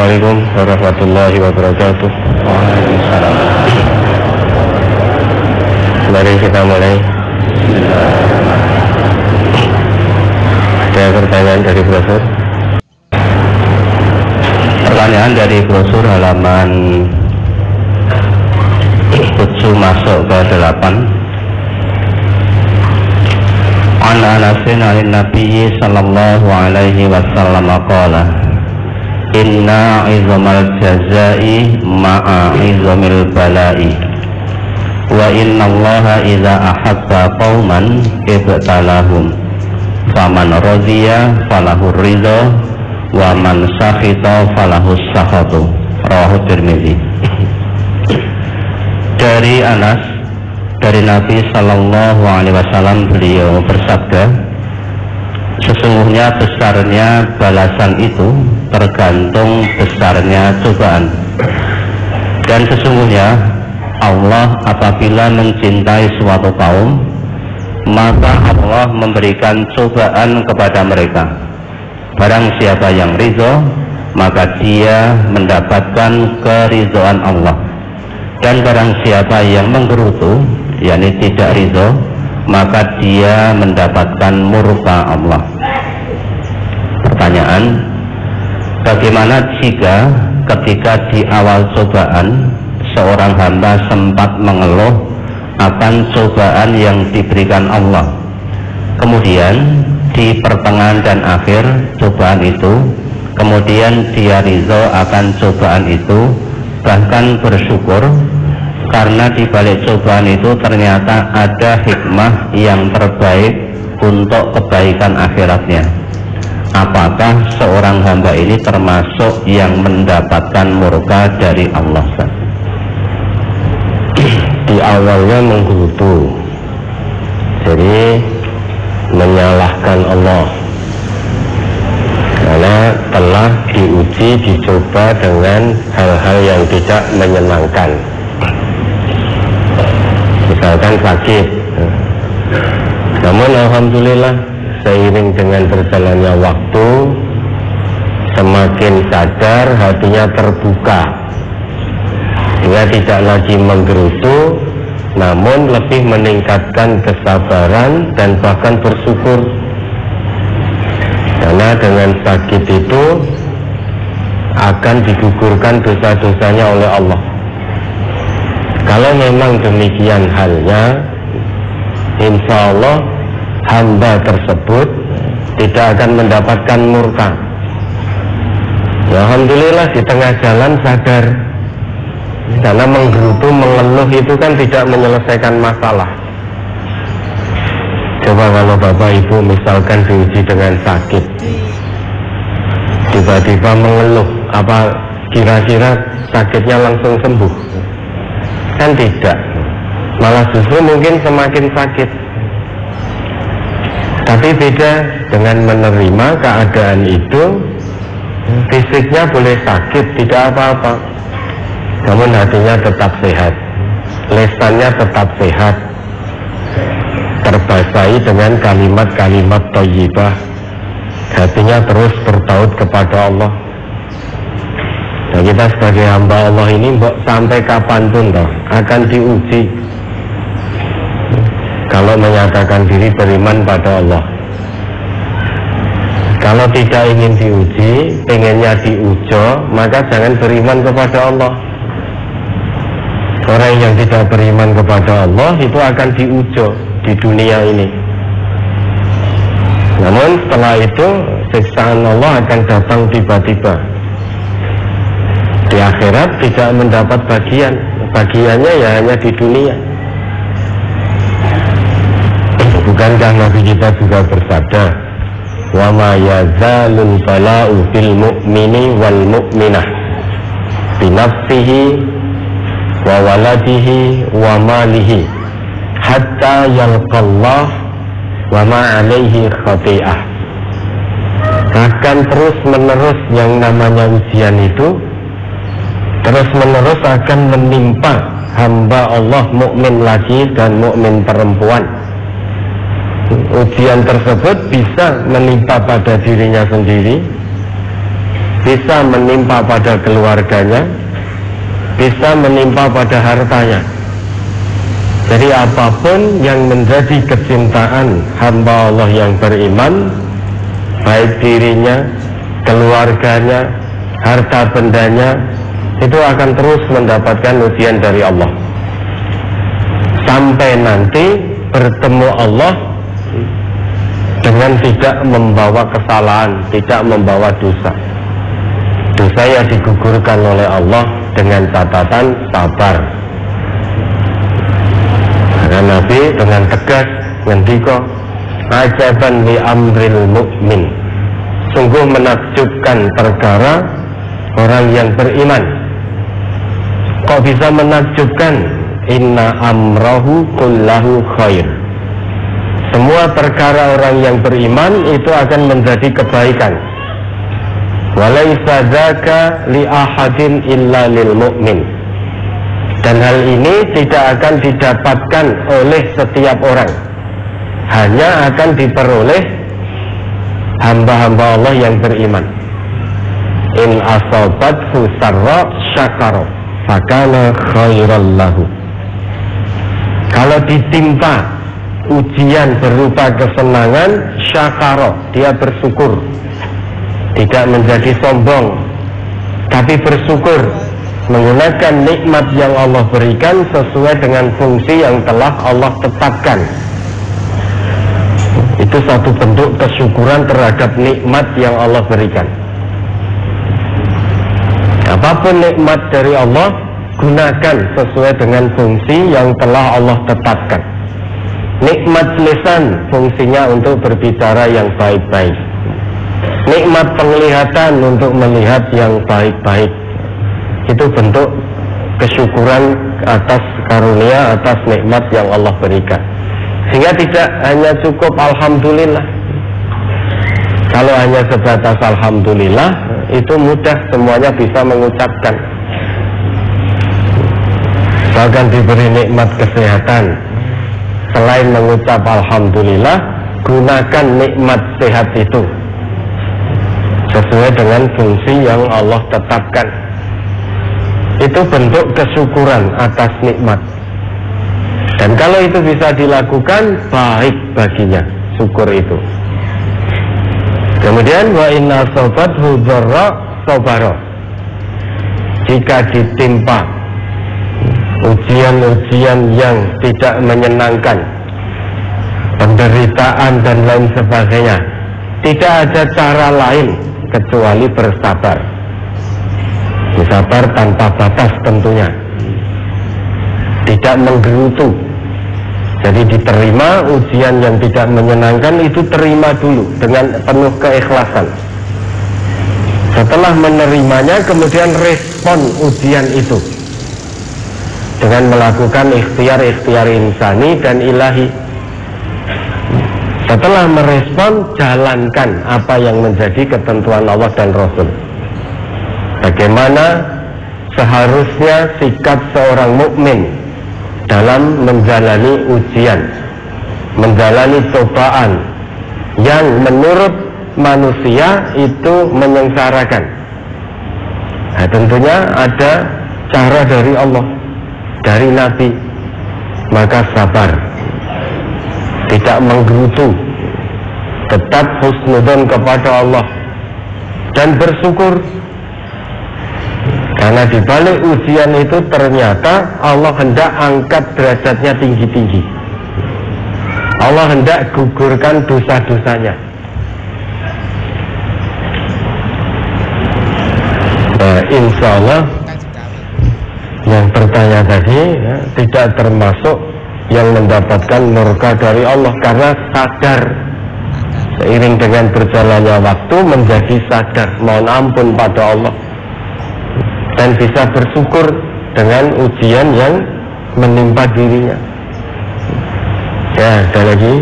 Assalamualaikum warahmatullahi wabarakatuh. Waalaikumsalam. Mari kita mulai. Ada pertanyaan dari brosur? Pertanyaan dari brosur halaman 7 masuk ke 8. An Anasin alin Nabi sallallahu alaihi wasallam qala inna izamal jazai ma'a izamil balai wa inna allaha idza ahabba qauman ibtalahum faman radiya falahu ridha wa man sakhita falahu sakhatu. Rawahu Tirmidzi. Dari Anas, dari Nabi sallallahu alaihi wasallam, beliau bersabda, sesungguhnya besarnya balasan itu tergantung besarnya cobaan, dan sesungguhnya Allah apabila mencintai suatu kaum, maka Allah memberikan cobaan kepada mereka. Barang siapa yang ridho, maka dia mendapatkan keridhaan Allah, dan barang siapa yang menggerutu, yakni tidak ridho, maka dia mendapatkan murka Allah. Pertanyaan, bagaimana jika ketika di awal cobaan seorang hamba sempat mengeluh akan cobaan yang diberikan Allah, kemudian di pertengahan dan akhir cobaan itu, kemudian dia ridho akan cobaan itu, bahkan bersyukur karena di balik cobaan itu ternyata ada hikmah yang terbaik untuk kebaikan akhiratnya. Apakah seorang hamba ini termasuk yang mendapatkan murka dari Allah? Di awalnya menggerutu, jadi menyalahkan Allah karena telah diuji, dicoba dengan hal-hal yang tidak menyenangkan. Misalkan sakit, namun alhamdulillah seiring dengan berjalannya waktu semakin sadar, hatinya terbuka, dia tidak lagi menggerutu, namun lebih meningkatkan kesabaran dan bahkan bersyukur, karena dengan sakit itu akan digugurkan dosa-dosanya oleh Allah. Kalau memang demikian halnya, insya Allah hamba tersebut tidak akan mendapatkan murka. Ya, alhamdulillah di tengah jalan sadar, karena menggerutu, mengeluh itu kan tidak menyelesaikan masalah. Coba kalau bapak ibu misalkan diuji dengan sakit, tiba-tiba mengeluh, apa kira-kira sakitnya langsung sembuh? Kan tidak, malah justru mungkin semakin sakit. Tapi beda dengan menerima keadaan itu, fisiknya boleh sakit, tidak apa-apa, namun hatinya tetap sehat, lesannya tetap sehat, terbasahi dengan kalimat-kalimat thayyibah, hatinya terus bertaut kepada Allah. Nah, kita sebagai hamba Allah ini sampai kapanpun akan diuji. Kalau menyatakan diri beriman pada Allah, kalau tidak ingin diuji, pengennya diujo, maka jangan beriman kepada Allah. Orang yang tidak beriman kepada Allah itu akan diujo di dunia ini. Namun setelah itu siksaan Allah akan datang tiba-tiba. Di akhirat tidak mendapat bagian, bagiannya ya hanya di dunia. Bukankah Nabi kita juga bersabda, wa ma yazalul bala'u fil mu'mini wal mu'minah bi nafsihi wa waladihi wa malihi hatta yalqallah wa ma alaihi khati'ah. Akan terus menerus yang namanya ujian itu terus menerus akan menimpa hamba Allah mukmin laki dan mukmin perempuan. Ujian tersebut bisa menimpa pada dirinya sendiri, bisa menimpa pada keluarganya, bisa menimpa pada hartanya. Jadi apapun yang menjadi kecintaan hamba Allah yang beriman, baik dirinya, keluarganya, harta bendanya, itu akan terus mendapatkan ujian dari Allah sampai nanti bertemu Allah dengan tidak membawa kesalahan, tidak membawa dosa. Dosa yang digugurkan oleh Allah dengan catatan sabar. Karena Nabi dengan tegas ngendika, ajaban li amril mu'min, sungguh menakjubkan perkara orang yang beriman. Kok bisa menakjubkan? Inna amrahu kullahu khair. Semua perkara orang yang beriman itu akan menjadi kebaikan. Walaisa dzaka li ahadin illa lil mu'min. Dan hal ini tidak akan didapatkan oleh setiap orang, hanya akan diperoleh hamba-hamba Allah yang beriman. In asabathu sarra syakara fakana khairal lahu. Kalau ditimpa ujian berupa kesenangan, syakara, dia bersyukur, tidak menjadi sombong, tapi bersyukur menggunakan nikmat yang Allah berikan sesuai dengan fungsi yang telah Allah tetapkan. Itu satu bentuk kesyukuran terhadap nikmat yang Allah berikan. Apapun nikmat dari Allah, gunakan sesuai dengan fungsi yang telah Allah tetapkan. Nikmat lisan, fungsinya untuk berbicara yang baik-baik. Nikmat penglihatan untuk melihat yang baik-baik. Itu bentuk kesyukuran atas karunia, atas nikmat yang Allah berikan. Sehingga tidak hanya cukup alhamdulillah. Kalau hanya sebatas alhamdulillah, itu mudah, semuanya bisa mengucapkan. Bahkan diberi nikmat kesehatan, selain mengucap alhamdulillah, gunakan nikmat sehat itu sesuai dengan fungsi yang Allah tetapkan. Itu bentuk kesyukuran atas nikmat. Dan kalau itu bisa dilakukan, baik baginya syukur itu. Kemudian wa inna sobathu dharra sabara. Jika ditimpa ujian-ujian yang tidak menyenangkan, penderitaan dan lain sebagainya, tidak ada cara lain kecuali bersabar. Bersabar tanpa batas tentunya, tidak menggerutu. Jadi diterima ujian yang tidak menyenangkan, itu terima dulu dengan penuh keikhlasan. Setelah menerimanya, kemudian respon ujian itu dengan melakukan ikhtiar-ikhtiar insani dan ilahi. Setelah merespon, jalankan apa yang menjadi ketentuan Allah dan Rasul. Bagaimana seharusnya sikap seorang mukmin dalam menjalani ujian, menjalani cobaan yang menurut manusia itu menyengsarakan. Nah, tentunya ada cara dari Allah, dari Nabi. Maka sabar, tidak menggerutu, tetap husnudzon kepada Allah dan bersyukur. Karena di balik ujian itu ternyata Allah hendak angkat derajatnya tinggi-tinggi. Allah hendak gugurkan dosa-dosanya. Nah, insya Allah yang bertanya tadi ya, tidak termasuk yang mendapatkan murka dari Allah, karena sadar. Seiring dengan berjalannya waktu menjadi sadar, mohon ampun pada Allah, dan bisa bersyukur dengan ujian yang menimpa dirinya. Ya, ada lagi.